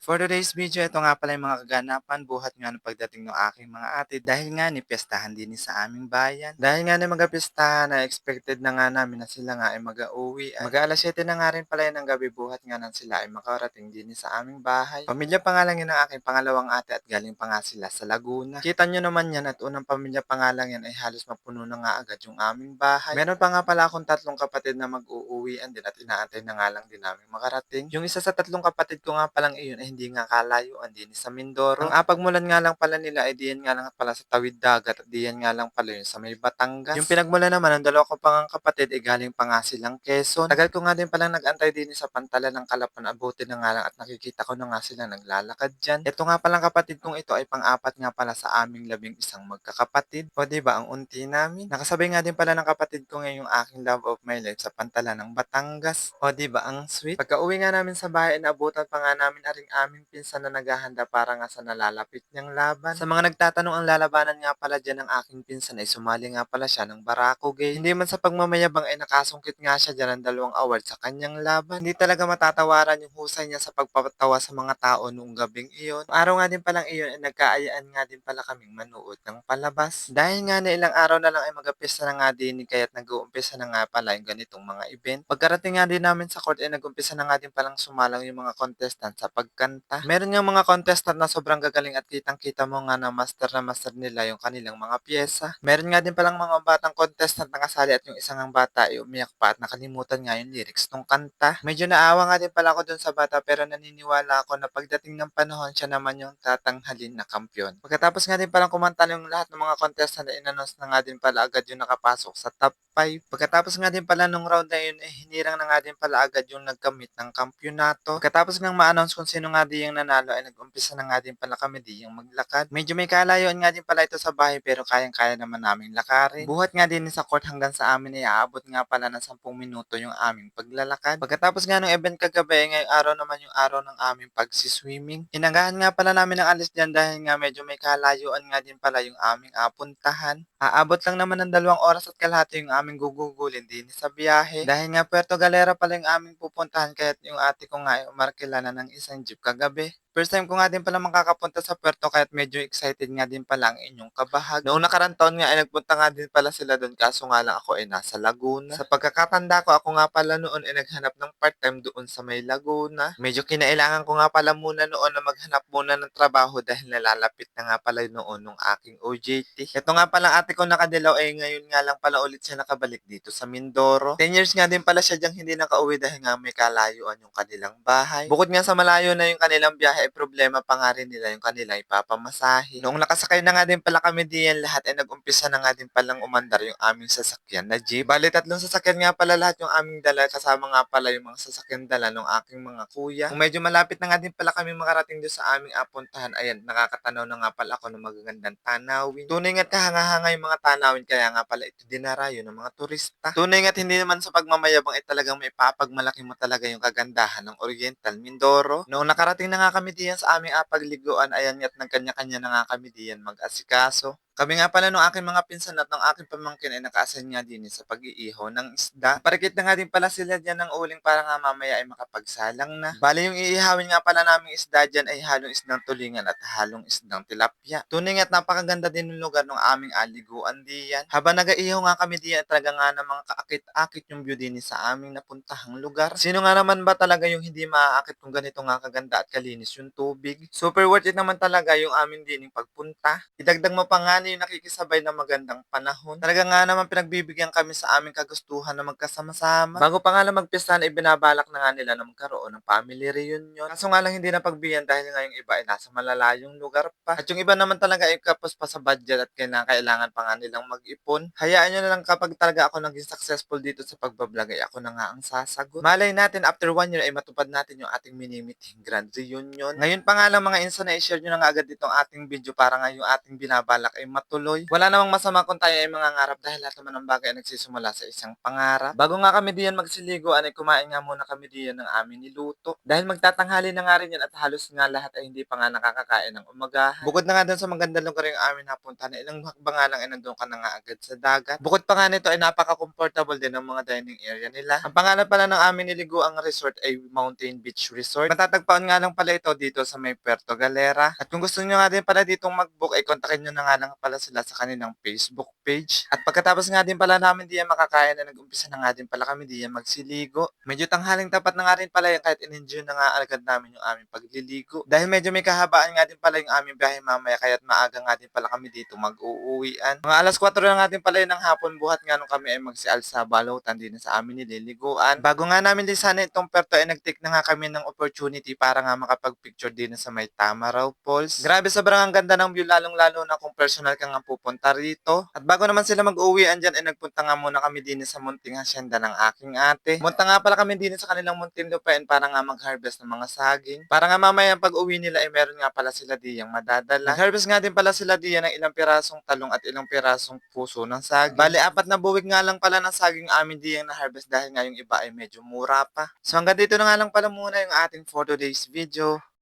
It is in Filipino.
For today's video, ito nga pala yung mga kaganapan buhat nga ng pagdating ng aking mga ate dahil nga ni piyestahan din ni sa aming bayan. Dahil nga ni magapistahan na expected na nga namin na sila nga ay mag-uwi. Mag-aalas 7 na nga rin pala yan ng gabi buhat nga nang sila ay makarating din sa aming bahay. Pamilya pa nga lang yun ng aking pangalawang ate at galing pa nga sila sa Laguna. Kita nyo naman yan at unang pamilya pa nga lang yan ay halos mapuno na nga agad yung aming bahay. Meron pa nga pala akong tatlong kapatid na mag-uuwian din at inaantay na nga lang din namin makarating. Yung isa sa tatlong kapatid ko nga palang iyon ay hindi nga kalayuan din sa Mindoro. Ang apagmulan nga lang pala nila ay diyan nga lang pala sa tawid dagat at diyan nga lang pala yun sa may Batangas. Yung pinagmulan naman ng dalawa ko pang kapatid ay galing pa nga silang Quezon. Tagal ko nga din palang nag-antay din sa pantala ng Kalapan, abuti na nga lang at nakikita ko na nga sila naglalakad dyan. Ito nga palang kapatid kong ito ay pang-apat nga pala sa aming 11 magkakapatid. O diba, ang unti namin. Nakasabay nga din pala ng kapatid ko ngayon yung aking love of my life sa pantala ng Batangas. O diba, ang sweet. Pagka-uwi nga namin sa bahay, naabutan pa nga namin aring aming pinsan na naghahanda para nga sa nalalapit niyang laban. Sa mga nagtatanong, ang lalabanan nga pala dyan ng aking pinsan ay sumali nga pala siya ng Barako Gay. Hindi man sa pagmamayabang ay nakasungkit nga siya dyan ng 2 award sa kanyang laban. Hindi talaga matatawaran yung husay niya sa pagpapatawa sa mga tao noong gabing iyon. Araw nga din palang iyon ay nagkaayaan nga din pala kaming manood ng palabas. Dahil nga na ilang araw na lang ay mag-umpisa na nga din kaya't nag-uumpisa na nga pala yung ganitong mga event. Pagkarating nga din namin sa court ay nag-umpisa na nga din palang sumalang yung mga contestant sa pagkanta. Meron nga mga contestant na sobrang gagaling at kitang-kita mo nga na master nila yung kanilang mga pyesa. Meron nga din palang mga batang contestant na kasali at yung isang ang bata ay umiyak pa at nakalimutan nga yung lyrics ng kanta. Medyo naawa nga din pala ako dun sa bata pero naniniwala ako na pagdating ng panahon siya naman yung tatanghalin na kampyon. Pagkatapos nga din palang kumanta yung lahat ng mga contestant na in-announce na nga din pala agad yung nakapasok sa top 5. Pagkatapos nga din pala nung round na yun, hinirang na nga din pala agad yung nagkamit ng kampyonato. Pagkatapos ngang ma-announce kung sino nga di yung nanalo, ay nag-umpisa na nga din pala kami di yung maglakad. Medyo may kalayuan nga din pala ito sa bahay pero kayang-kaya naman namin lakarin. Buhat nga din sa court hanggang sa amin ay aabot nga pala ng 10 minuto yung aming paglalakad. Pagkatapos nga ng event kagabi, ngayong araw naman yung araw ng aming pagsiswimming. Inagahan nga pala namin ng alis dyan dahil nga medyo may kalayuan nga din pala yung aming puntahan. Aabot lang naman ng 2 oras at kalahati yung aming gugugulin din sa biyahe. Dahil nga Puerto Galera pala yung aming pupuntahan kaya't yung ate ko nga ay umarkila na ng isang jeep kagabi. First time ko nga din pala makakapunta sa Puerto kaya't medyo excited nga din pala ang inyong kabahag. Noong nakarang taon nga ay nagpunta nga din pala sila doon kaso nga lang ako ay nasa Laguna. Sa pagkakatanda ko ako nga pala noon ay naghanap ng part-time doon sa may Laguna. Medyo kinailangan ko nga pala muna noon na maghanap muna ng trabaho dahil nalalapit na nga pala noon nung aking OJT. Ito nga pala ate ko nakadilaw ay ngayon nga lang pala ulit siya nakabalik dito sa Mindoro. 10 years nga din pala siya diyang hindi nakauwi dahil nga may kalayuan yung kanilang bahay. Bukod nga sa malayo na yung kanilang biyahe, ay problema pa nga rin nila yung kanilang ipapamasahe. Noong nakasakay na nga din pala kami diyan lahat ay nag-umpisa na nga din palang umandar yung aming sasakyan na jeep. Bali 3 sasakyan nga pala lahat yung aming dala kasama nga pala yung mga sasakyan dala ng aking mga kuya. Kung medyo malapit na nga din pala kami makarating doon sa aming apuntahan, ayan nakakatanaw na nga pala ako ng magagandang tanawin. Tunay nga't kahanga-hanga yung mga tanawin kaya nga pala ito dinarayo ng mga turista. Tunay nga't hindi naman sa pagmamayabang ay talagang may papagmalaki mo talaga yung kagandahan ng Oriental Mindoro. Noong nakarating na nga kami diyan sa aming pagliguan, ayan nga't nagkanya-kanya na nga kami diyan mag-asikaso. Kami nga pala nung aking mga pinsan at nung aking pamangkin ay naka-assign nga din sa pag-iihaw ng isda. Parikit na nga din pala sila dyan ng uling para nga mamaya ay makapagsalang na. Bali yung iihawin nga pala naming isda dyan ay halong isdang tulingan at halong isdang tilapia. Tunay nga't napakaganda din ng lugar ng aming aliguan diyan. Habang nag-iihaw nga kami diyan, talaga nga namang kaakit-akit yung view din sa aming napuntahang lugar. Sino nga naman ba talaga yung hindi maaakit kung ganito nga kaganda at kalinis yung tubig? Super worth it naman talaga yung amin din yung pagpunta. Idagdag mo pa nga yung nakikisabay na magandang panahon. Talaga nga naman pinagbibigyan kami sa aming kagustuhan na magkasama-sama. Bago pa nga lang magpistahan, ay binabalak na nga nila na magkaroon ng family reunion. Kaso nga lang hindi na pagbiyan dahil nga yung iba ay nasa malalayong lugar pa. At yung iba naman talaga ay kapos pa sa budget at kailangan pa nga nilang mag-ipon. Hayaan nyo na lang kapag talaga ako naging successful dito sa pagbablog ay ako na nga ang sasagot. Malay natin after 1 year ay matupad natin yung ating mini-meeting grand reunion. Ngayon pa nga lang mga insa na i-share nyo na nga agad itong ating video para nga yung ating binabalak ay matuloy. Wala namang masama kung tayo ay mangangarap dahil lahat naman ng bagay ay nagsisimula sa isang pangarap. Bago nga kami diyan magsiligo, ay kumain nga muna kami diyan ng aming niluto. Dahil magtatanghali na nga rin yan at halos nga lahat ay hindi pa nga nakakakain ng umagahan. Bukod na nga dun sa magandang lugar yung amin napunta na ilang hakbang nga lang ay nandun ka na nga agad sa dagat. Bukod pa nga nito ay napaka-comfortable din ng mga dining area nila. Ang pangalan pala ng aming niliguang resort ay Mountain Beach Resort. Matatagpuan nga lang pala ito dito sa may Puerto Galera. At kung gusto nyo nga din pala ditong mag-book, ay kontakin nyo na nga lang pala sila sa kanilang Facebook page. At pagkatapos nga din pala namin diyan makakain na nag-umpisa na nga din pala kami diyan magsiligo. Medyo tanghaling tapat na nga rin pala yan kahit in-enjoy na nga agad namin yung aming pagliligo. Dahil medyo may kahabaan nga din pala yung aming biyahe mamaya kaya't maaga nga din pala kami dito mag-uuwian. Mga alas 4 na nga din pala yun ng hapon buhat nga nung kami ay magsial sa balutan din sa amin nililiguan. Bago nga namin lisanin itong Puerto ay nag-take na nga kami ng opportunity para nga makapag-picture din sa may Tamaraw Falls. Grabe sobrang ang ganda ng view lalong-lalo na kung personal ka nga pupunta rito. At bago naman sila mag-uwian dyan ay nagpunta nga muna kami din sa munting hasyenda ng aking ate. Munta nga pala kami din sa kanilang munting lupain para nga mag-harvest ng mga saging. Para nga mamaya pag uwi nila ay meron nga pala sila diyang madadala. Nag-harvest nga din pala sila diyan ng ilang pirasong talong at ilang pirasong puso ng saging. Bali, 4 na buwig nga lang pala ng saging amin diyang na-harvest dahil nga yung iba ay medyo mura pa. So hanggang dito na nga lang pala muna yung ating for today's video.